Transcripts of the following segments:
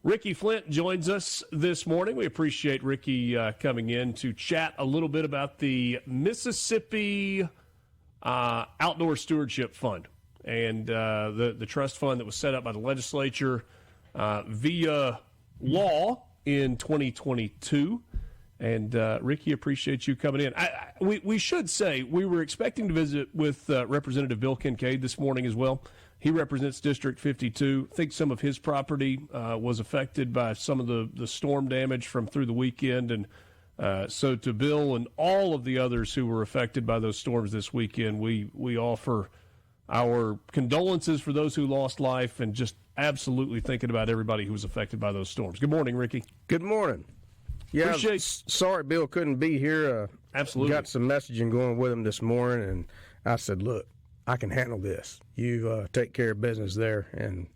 Ricky Flynt joins us this morning. We appreciate Ricky coming in to chat a little bit about the Mississippi Outdoor Stewardship Fund and the trust fund that was set up by the legislature via law in 2022. And Ricky, appreciate you coming in. We should say we were expecting to visit with Representative Bill Kincaid this morning as well. He represents District 52. I think some of his property was affected by some of the storm damage from through the weekend. And so to Bill and all of the others who were affected by those storms this weekend, we offer our condolences for those who lost life and just absolutely thinking about everybody who was affected by those storms. Good morning, Ricky. Good morning. Yeah, sorry Bill couldn't be here. Absolutely. Got some messaging going with him this morning, and I said, look, I can handle this. You take care of business there, and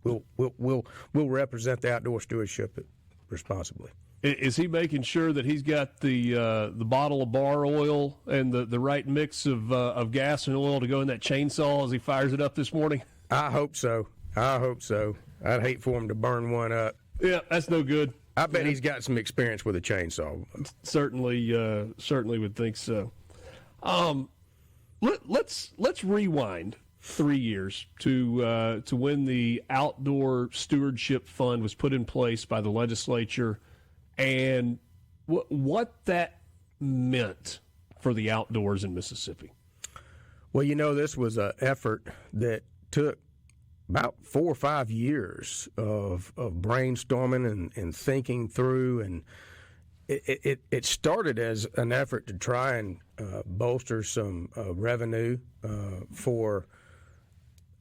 we'll represent the outdoor stewardship responsibly. Is he making sure that he's got the bottle of bar oil and the right mix of gas and oil to go in that chainsaw as he fires it up this morning? I hope so. I'd hate for him to burn one up. Yeah, that's no good. I bet he's got some experience with a chainsaw. Certainly would think so. Let's rewind 3 years to when the Outdoor Stewardship Fund was put in place by the legislature, and what that meant for the outdoors in Mississippi. Well, this was an effort that took about 4 or 5 years of brainstorming and thinking through, and it started as an effort to try and bolster some revenue for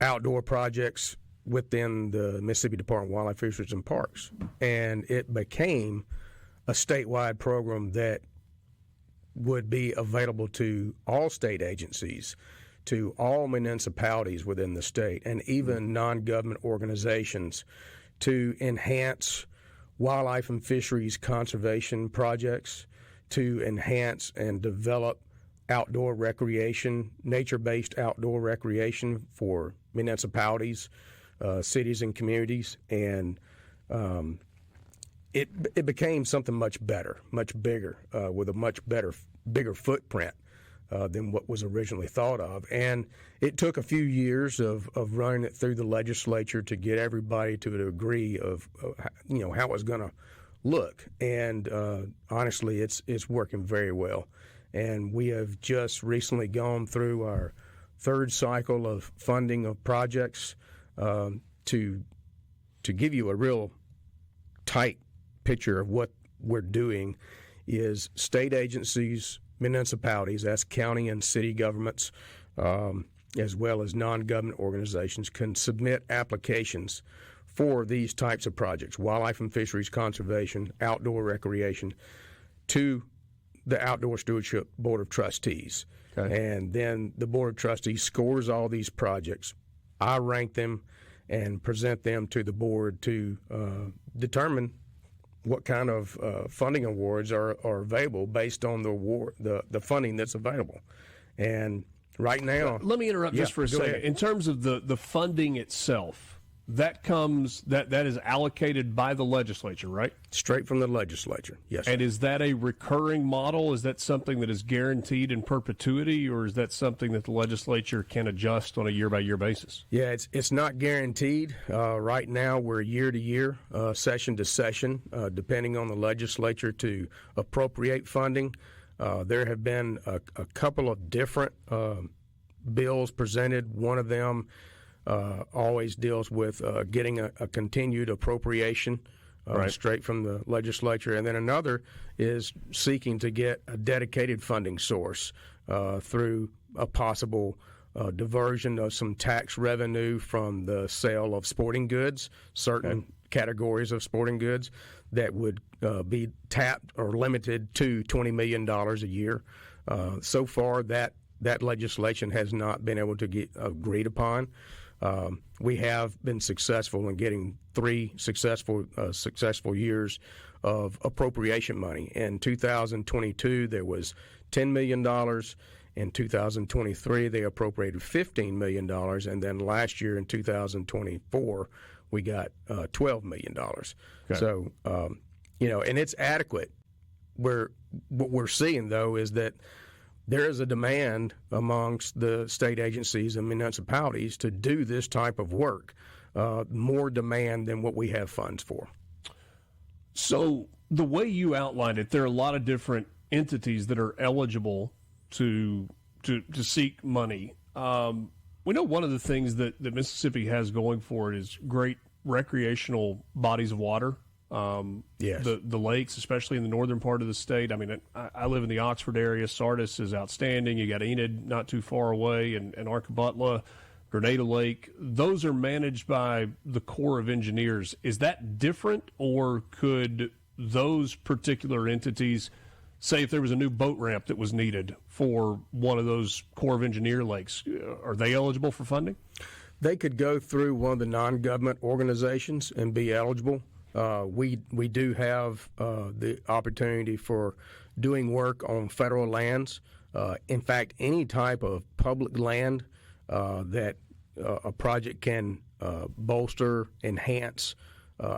outdoor projects within the Mississippi Department of Wildlife, Fisheries, and Parks. And it became a statewide program that would be available to all state agencies, to all municipalities within the state, and even non-government organizations to enhance wildlife and fisheries conservation projects, to enhance and develop outdoor recreation, nature-based outdoor recreation for municipalities, cities, and communities. And it became something much better, much bigger, with a much bigger footprint than what was originally thought of. And it took a few years of running it through the legislature to get everybody to a degree of how it was going to look. And honestly, it's working very well. And we have just recently gone through our third cycle of funding of projects. To give you a real tight picture of what we're doing is state agencies, municipalities, that's county and city governments, as well as non-government organizations, can submit applications for these types of projects, wildlife and fisheries conservation, outdoor recreation, to the Outdoor Stewardship Board of Trustees. Okay. And then the Board of Trustees scores all these projects. I rank them and present them to the board to determine what kind of funding awards are available based on the funding that's available. And right now... Let me interrupt just for a second. Ahead. In terms of the funding itself, that is allocated by the legislature, right? Straight from the legislature, yes. And is that a recurring model? Is that something that is guaranteed in perpetuity, or is that something that the legislature can adjust on a year-by-year basis? Yeah, it's not guaranteed. Right now, we're year to year, session to session, depending on the legislature to appropriate funding. There have been a couple of different bills presented. One of them always deals with getting a continued appropriation straight from the legislature. And then another is seeking to get a dedicated funding source through a possible diversion of some tax revenue from the sale of sporting goods, certain categories of sporting goods that would be tapped or limited to $20 million a year. So far, that legislation has not been able to get agreed upon. We have been successful in getting 3 successful years of appropriation money. In 2022, there was $10 million. In 2023, they appropriated $15 million. And then last year in 2024, we got $12 million. Okay. So, and it's adequate. What we're seeing, though, is that there is a demand amongst the state agencies and municipalities to do this type of work, more demand than what we have funds for. So the way you outlined it, there are a lot of different entities that are eligible to seek money. We know one of the things that Mississippi has going for it is great recreational bodies of water. Yes. The lakes, especially in the northern part of the state. I mean, I live in the Oxford area. Sardis is outstanding. You got Enid not too far away, and Arcabutla, Grenada Lake. Those are managed by the Corps of Engineers. Is that different, or could those particular entities, say if there was a new boat ramp that was needed for one of those Corps of Engineer lakes, are they eligible for funding? They could go through one of the non-government organizations and be eligible. We do have the opportunity for doing work on federal lands. In fact, any type of public land that a project can bolster, enhance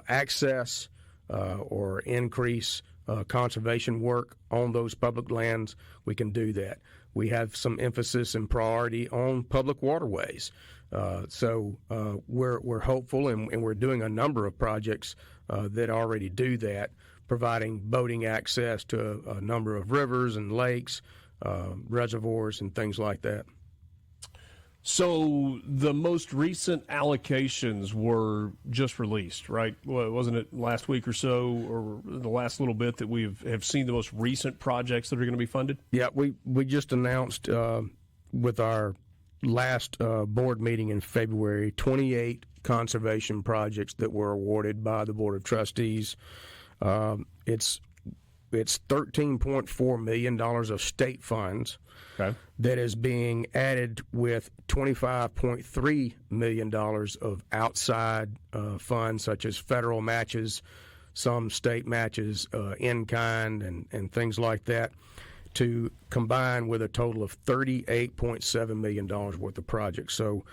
access, or increase conservation work on those public lands, we can do that. We have some emphasis and priority on public waterways. So we're hopeful, and we're doing a number of projects that already do that, providing boating access to a number of rivers and lakes, reservoirs, and things like that. So the most recent allocations were just released, right? Wasn't it last week or so, or the last little bit that we have seen the most recent projects that are going to be funded? Yeah, we just announced with our last board meeting in February 28 conservation projects that were awarded by the Board of Trustees. It's $13.4 million of state funds. Okay. That is being added with $25.3 million of outside funds, such as federal matches, some state matches, in-kind, and things like that, to combine with a total of $38.7 million worth of projects. So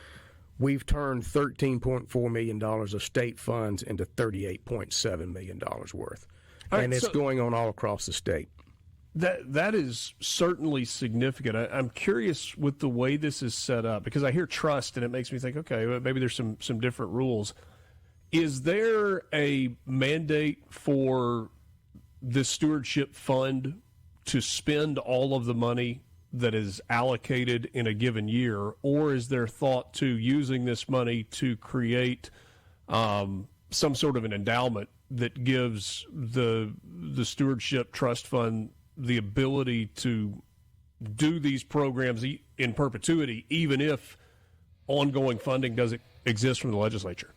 we've turned $13.4 million of state funds into $38.7 million worth. All right, and it's going on all across the state. That is certainly significant. I'm curious with the way this is set up, because I hear trust and it makes me think, okay, maybe there's some different rules. Is there a mandate for the stewardship fund to spend all of the money that is allocated in a given year, or is there thought to using this money to create some sort of an endowment that gives the stewardship trust fund the ability to do these programs in perpetuity, even if ongoing funding doesn't exist from the legislature?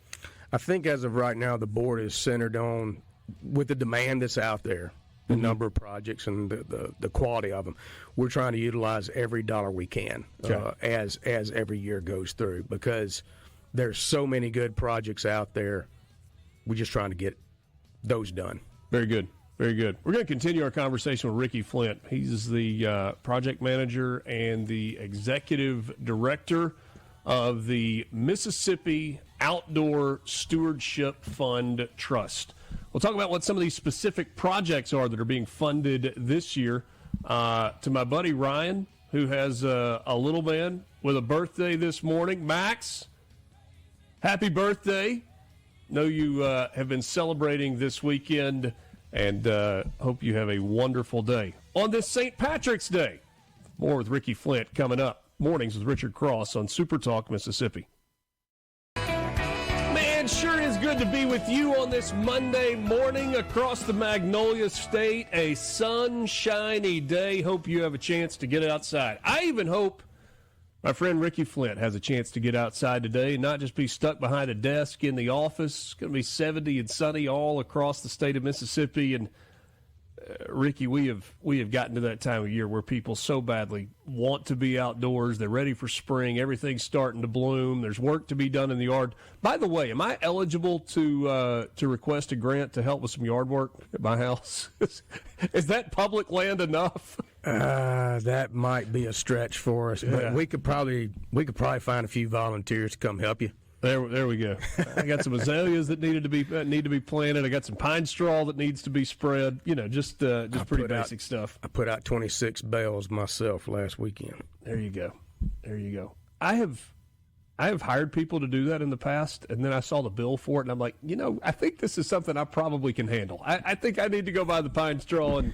I think as of right now, the board is centered on, with the demand that's out there, the number of projects and the quality of them, we're trying to utilize every dollar we can as every year goes through, because there's so many good projects out there. We're just trying to get those done. Very good. Very good. We're going to continue our conversation with Ricky Flynt. He's the project manager and the executive director of the Mississippi Outdoor Stewardship Fund Trust. We'll talk about what some of these specific projects are that are being funded this year. To my buddy Ryan, who has a little man with a birthday this morning. Max, happy birthday. Know you have been celebrating this weekend, and hope you have a wonderful day on this St. Patrick's Day. More with Ricky Flynt coming up. Mornings with Richard Cross on SuperTalk, Mississippi. Man, sure is good to be with you on this Monday morning across the Magnolia State. A sunshiny day. Hope you have a chance to get outside. I even hope my friend Ricky Flynt has a chance to get outside today and not just be stuck behind a desk in the office. It's going to be 70 and sunny all across the state of Mississippi. And Ricky, we have gotten to that time of year where people so badly want to be outdoors. They're ready for spring. Everything's starting to bloom. There's work to be done in the yard. By the way, am I eligible to request a grant to help with some yard work at my house? Is that public land enough? That might be a stretch for us, but we could probably find a few volunteers to come help you. There we go. I got some azaleas that need to be planted. I got some pine straw that needs to be spread. Just pretty basic stuff. I put out 26 bales myself last weekend. There you go. I have hired people to do that in the past, and then I saw the bill for it, and I'm like, I think this is something I probably can handle. I think I need to go buy the pine straw and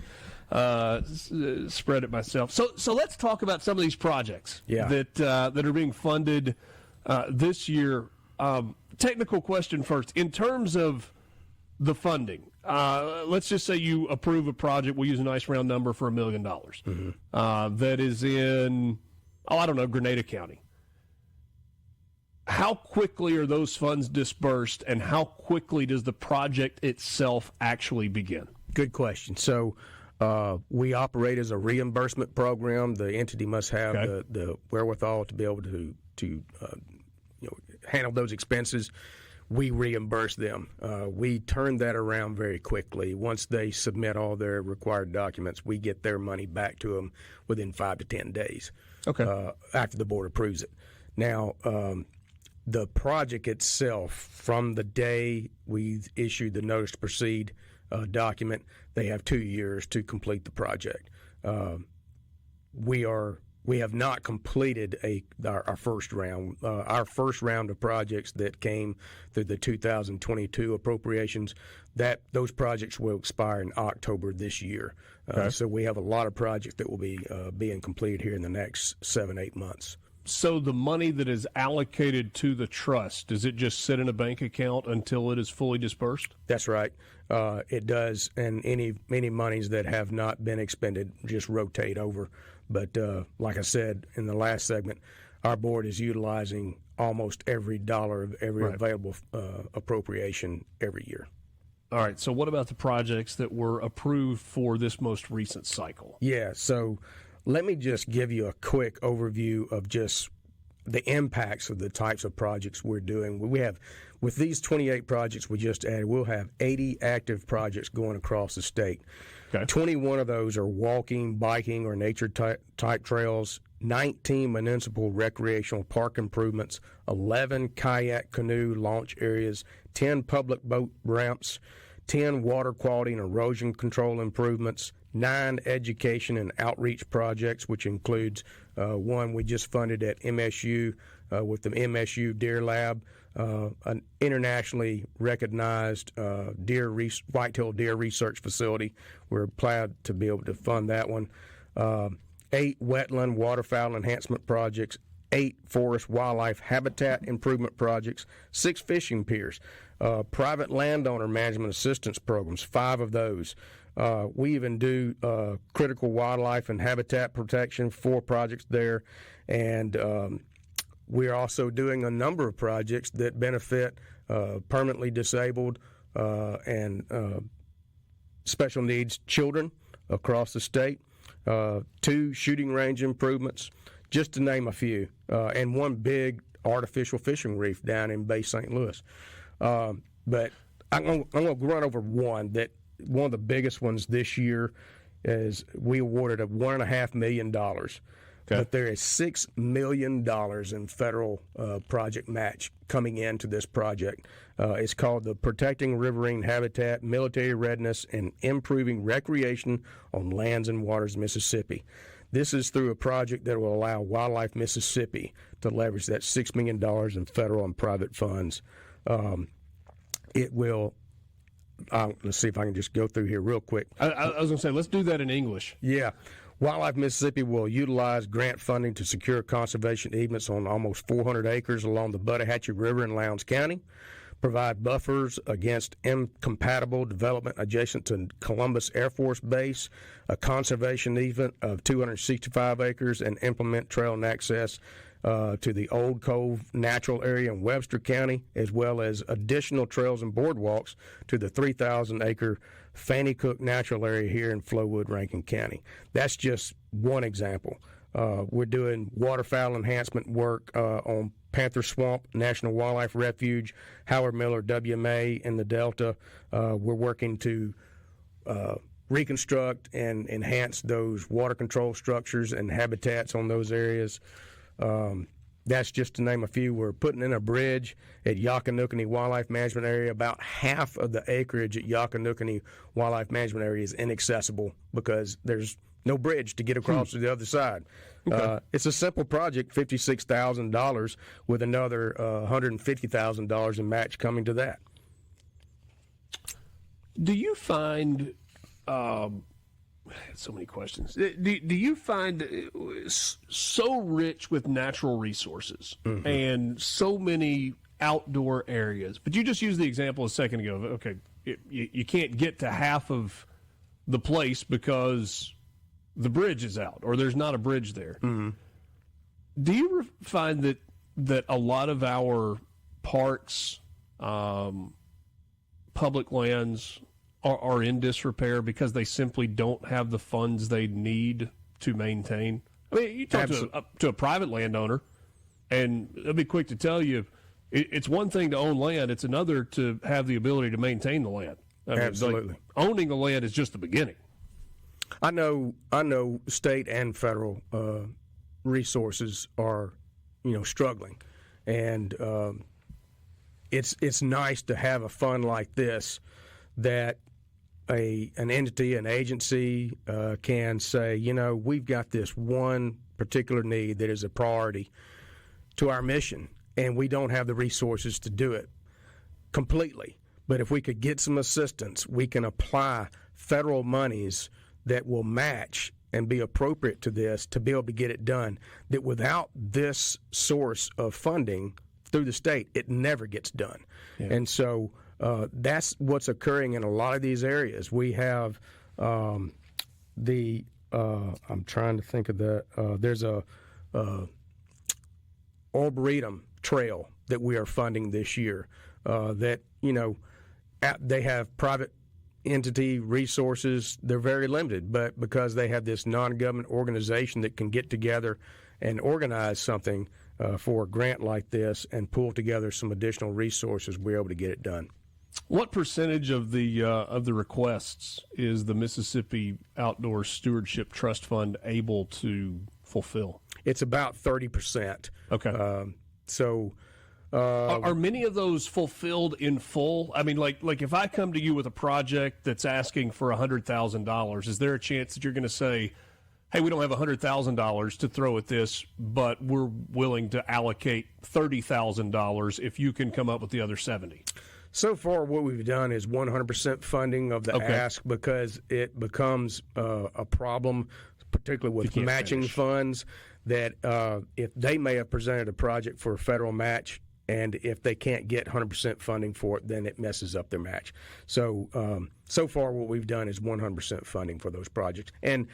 spread it myself. So let's talk about some of these projects that are being funded this year. Technical question first. In terms of the funding, let's just say you approve a project. We'll use a nice round number for $1 million. Mm-hmm. That is in, Grenada County. How quickly are those funds dispersed, and how quickly does the project itself actually begin? Good question. So we operate as a reimbursement program. The entity must have the wherewithal to be able to handle those expenses. We reimburse them. We turn that around very quickly. Once they submit all their required documents, we get their money back to them within 5 to 10 days after the board approves it. Now, the project itself, from the day we issue the notice to proceed document, they have 2 years to complete the project. We have not completed our first round. Our first round of projects that came through the 2022 appropriations, those projects will expire in October this year. So we have a lot of projects that will be being completed here in the next 7-8 months. So the money that is allocated to the trust, does it just sit in a bank account until it is fully dispersed? That's right. It does, and any monies that have not been expended just rotate over. But like I said in the last segment, our board is utilizing almost every dollar of every available appropriation every year. All right, so what about the projects that were approved for this most recent cycle? Yeah, so let me just give you a quick overview of just the impacts of the types of projects we're doing. We have, with these 28 projects we just added, we'll have 80 active projects going across the state. 21 of those are walking, biking, or nature type trails, 19 municipal recreational park improvements, 11 kayak canoe launch areas, 10 public boat ramps, 10 water quality and erosion control improvements, 9 education and outreach projects, which includes one we just funded at MSU with the MSU Deer Lab, an internationally recognized whitetail deer research facility. We're proud to be able to fund that one. 8 wetland waterfowl enhancement projects, 8 forest wildlife habitat improvement projects, 6 fishing piers, private landowner management assistance programs, 5 of those. We even do critical wildlife and habitat protection, 4 projects there, and we're also doing a number of projects that benefit permanently disabled and special needs children across the state, 2 shooting range improvements, just to name a few, and 1 big artificial fishing reef down in Bay St. Louis. But I'm going to run over one of the biggest ones this year is we awarded $1.5 million. But there is $6 million in federal project match coming into this project. It's called the Protecting Riverine Habitat, Military Readiness, and Improving Recreation on Lands and Waters, Mississippi. This is through a project that will allow Wildlife Mississippi to leverage that $6 million in federal and private funds. It will. Let's see if I can just go through here real quick. I was going to say, let's do that in English. Yeah. Wildlife Mississippi will utilize grant funding to secure conservation easements on almost 400 acres along the Buttahatchee River in Lowndes County, provide buffers against incompatible development adjacent to Columbus Air Force Base, a conservation easement of 265 acres, and implement trail and access to the Old Cove Natural Area in Webster County, as well as additional trails and boardwalks to the 3,000-acre Fanny Cook Natural Area here in Flowood, Rankin County. That's just one example. We're doing waterfowl enhancement work on Panther Swamp National Wildlife Refuge, Howard Miller WMA in the Delta. We're working to reconstruct and enhance those water control structures and habitats on those areas. That's just to name a few. We're putting in a bridge at Yockanookanee Wildlife Management Area. About half of the acreage at Yockanookanee Wildlife Management Area is inaccessible because there's no bridge to get across to the other side. Okay. It's a simple project, $56,000, with another $150,000 in match coming to that. Do you find so many questions? Do you find so rich with natural resources and so many outdoor areas? But you just used the example a second ago of, okay, you can't get to half of the place because the bridge is out or there's not a bridge there. Mm-hmm. Do you find that a lot of our parks, public lands are in disrepair because they simply don't have the funds they need to maintain? I mean, you talk to a private landowner, and they'll be quick to tell you it's one thing to own land, it's another to have the ability to maintain the land. I mean, absolutely. Like, owning the land is just the beginning. I know state and federal resources are, struggling, and it's nice to have a fund like this that an entity, an agency can say, we've got this one particular need that is a priority to our mission, and we don't have the resources to do it completely. But if we could get some assistance, we can apply federal monies that will match and be appropriate to this to be able to get it done. That without this source of funding through the state, it never gets done. Yeah. And so that's what's occurring in a lot of these areas. We have I'm trying to think of there's a Arboretum Trail that we are funding this year that, they have private entity resources. They're very limited, but because they have this non-government organization that can get together and organize something for a grant like this and pull together some additional resources, we're able to get it done. What percentage of the requests is the Mississippi Outdoor Stewardship Trust Fund able to fulfill? It's about 30%. Okay. Are many of those fulfilled in full? I mean, like if I come to you with a project that's asking for $100,000, is there a chance that you're going to say, hey, we don't have $100,000 to throw at this, but we're willing to allocate $30,000 if you can come up with the other 70? So far, what we've done is 100% funding of the ask, because it becomes a problem, particularly with matching funds, that if they may have presented a project for a federal match, and if they can't get 100% funding for it, then it messes up their match. So far, what we've done is 100% funding for those projects. And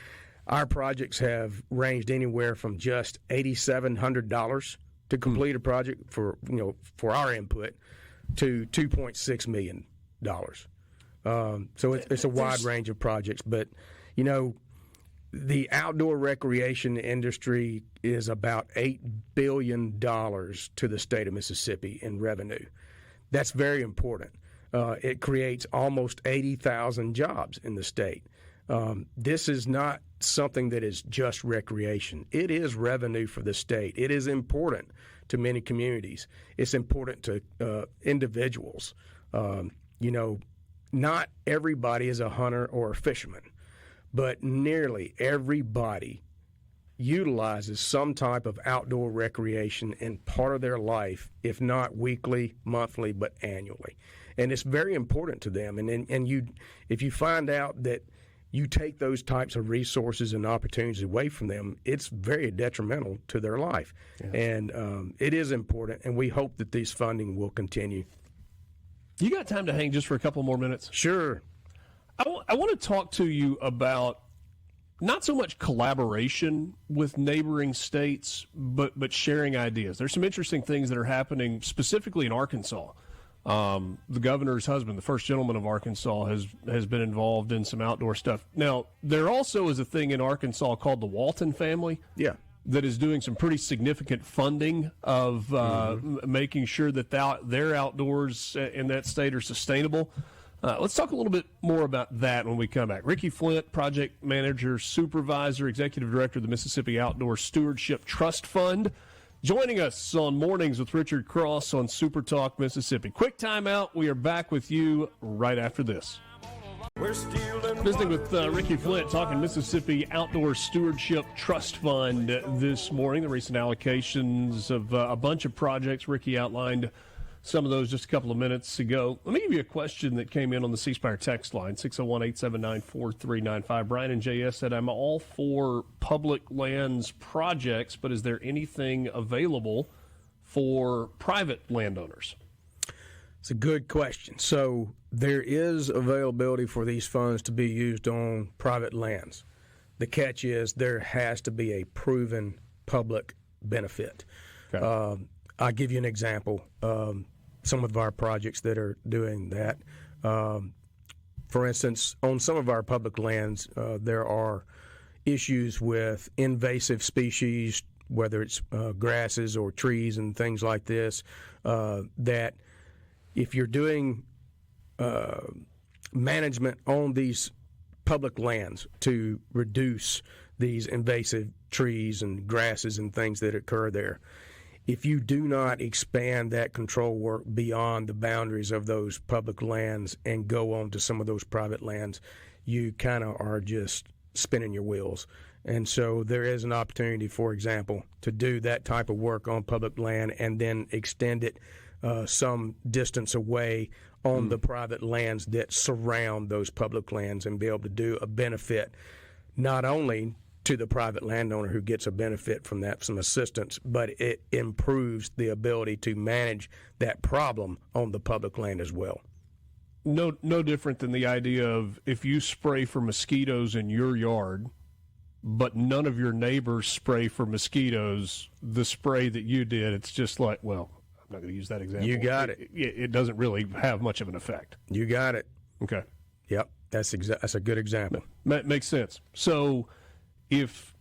our projects have ranged anywhere from just $8,700 to complete a project for our input to $2.6 million. So it's a wide range of projects. But, the outdoor recreation industry is about $8 billion to the state of Mississippi in revenue. That's very important. It creates almost 80,000 jobs in the state. This is not something that is just recreation. It is revenue for the state. It is important to many communities. It's important to individuals. Not everybody is a hunter or a fisherman, but nearly everybody utilizes some type of outdoor recreation in part of their life, if not weekly, monthly, but annually. And it's very important to them. And if you find out that you take those types of resources and opportunities away from them, it's very detrimental to their life. Yeah. And it is important, and we hope that this funding will continue. You got time to hang just for a couple more minutes? Sure. I want to talk to you about not so much collaboration with neighboring states, but sharing ideas. There's some interesting things that are happening specifically in Arkansas. The governor's husband, the first gentleman of Arkansas, has been involved in some outdoor stuff. Now, there also is a thing in Arkansas called the Walton family. Yeah. That is doing some pretty significant funding of making sure that their outdoors in that state are sustainable. Let's talk a little bit more about that when we come back. Ricky Flynt, project manager, supervisor, executive director of the Mississippi Outdoor Stewardship Trust Fund, Joining us on Mornings with Richard Cross on SuperTalk Mississippi. Quick timeout. We are back with you right after this. Visiting with Ricky Flynt, talking Mississippi Outdoor Stewardship Trust Fund this morning. The recent allocations of a bunch of projects. Ricky outlined some of those just a couple of minutes ago. Let me give you a question that came in on the C Spire text line, 601-879-4395. Brian and JS said, I'm all for public lands projects, but is there anything available for private landowners? It's a good question. So there is availability for these funds to be used on private lands. The catch is there has to be a proven public benefit. Okay. I'll give you an example. Some of our projects that are doing that. For instance, on some of our public lands, there are issues with invasive species, whether it's grasses or trees and things like this, that if you're doing management on these public lands to reduce these invasive trees and grasses and things that occur there, if you do not expand that control work beyond the boundaries of those public lands and go on to some of those private lands, you kind of are just spinning your wheels. And so there is an opportunity, for example, to do that type of work on public land and then extend it some distance away on the private lands that surround those public lands and be able to do a benefit not only to the private landowner who gets a benefit from that, some assistance, but it improves the ability to manage that problem on the public land as well. No different than the idea of if you spray for mosquitoes in your yard, but none of your neighbors spray for mosquitoes, the spray that you did, it's just like, well, I'm not going to use that example. You got it. It doesn't really have much of an effect. You got it. Okay. Yep, that's a good example. Makes sense. So if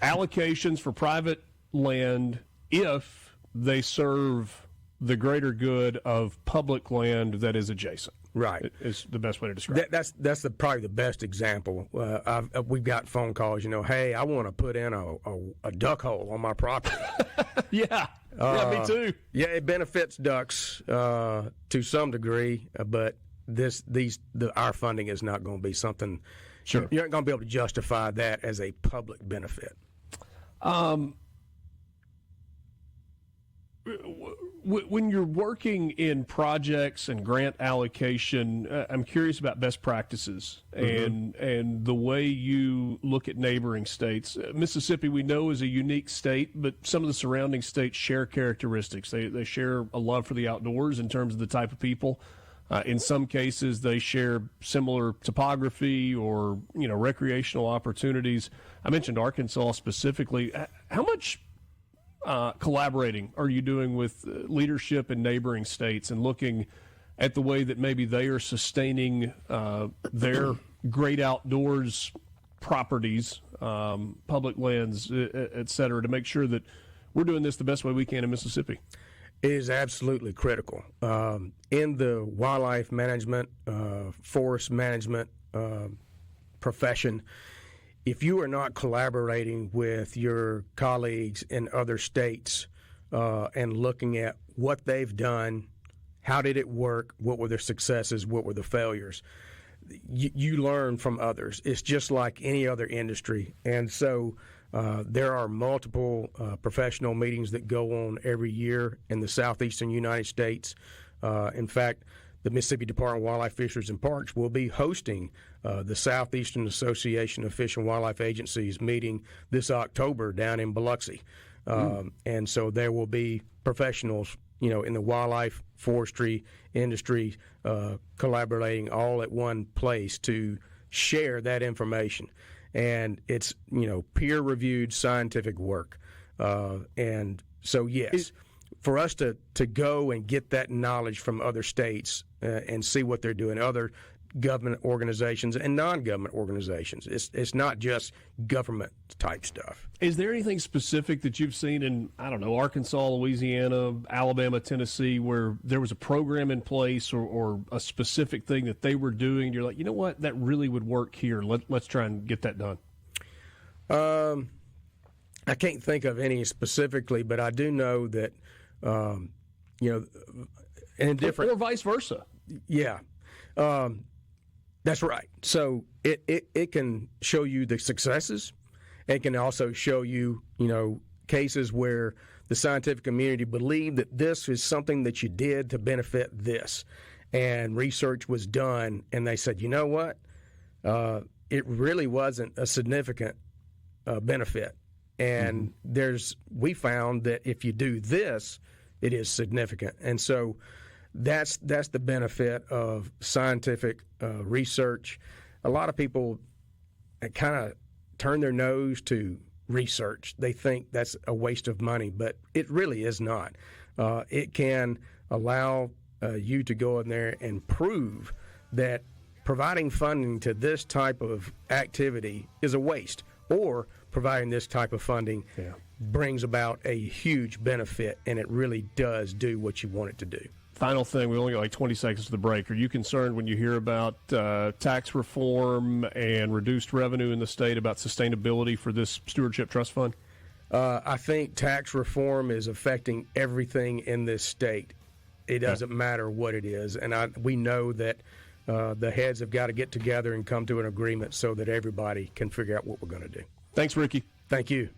allocations for private land, if they serve the greater good of public land that is adjacent, right, is the best way to describe it. That's probably the best example. We've got phone calls, hey, I want to put in a duck hole on my property. Yeah, me too. Yeah, it benefits ducks to some degree, but our funding is not going to be something. Sure, you're not going to be able to justify that as a public benefit. When you're working in projects and grant allocation, I'm curious about best practices and the way you look at neighboring states. Mississippi, we know, is a unique state, but some of the surrounding states share characteristics. They share a love for the outdoors in terms of the type of people. In some cases, they share similar topography or recreational opportunities. I mentioned Arkansas specifically. How much collaborating are you doing with leadership in neighboring states and looking at the way that maybe they are sustaining their great outdoors properties, public lands, et cetera, to make sure that we're doing this the best way we can in Mississippi? It is absolutely critical. In the wildlife management, forest management profession, if you are not collaborating with your colleagues in other states and looking at what they've done, how did it work, what were their successes, what were the failures, you learn from others. It's just like any other industry. And so there are multiple professional meetings that go on every year in the southeastern United States. In fact, the Mississippi Department of Wildlife, Fisheries, and Parks will be hosting the Southeastern Association of Fish and Wildlife Agencies meeting this October down in Biloxi. And so there will be professionals, in the wildlife, forestry industry, collaborating all at one place to share that information. And it's, peer-reviewed scientific work. And so, yes, for us to go and get that knowledge from other states and see what they're doing, other government organizations and non-government organizations. It's not just government-type stuff. Is there anything specific that you've seen in, Arkansas, Louisiana, Alabama, Tennessee, where there was a program in place or a specific thing that they were doing, and you're like, you know what, that really would work here. Let's try and get that done? I can't think of any specifically, but I do know that, in different... Or vice versa. Yeah. That's right. So it can show you the successes. It can also show you, cases where the scientific community believed that this is something that you did to benefit this. And research was done, and they said, you know what? It really wasn't a significant benefit. And we found that if you do this, it is significant. And so that's the benefit of scientific research. A lot of people kind of turn their nose to research. They think that's a waste of money, but it really is not. It can allow you to go in there and prove that providing funding to this type of activity is a waste, or providing this type of funding brings about a huge benefit, and it really does do what you want it to do. Final thing, we only got like 20 seconds to the break. Are you concerned when you hear about tax reform and reduced revenue in the state about sustainability for this stewardship trust fund? I think tax reform is affecting everything in this state. It doesn't matter what it is. And we know that the heads have got to get together and come to an agreement so that everybody can figure out what we're going to do. Thanks, Ricky. Thank you.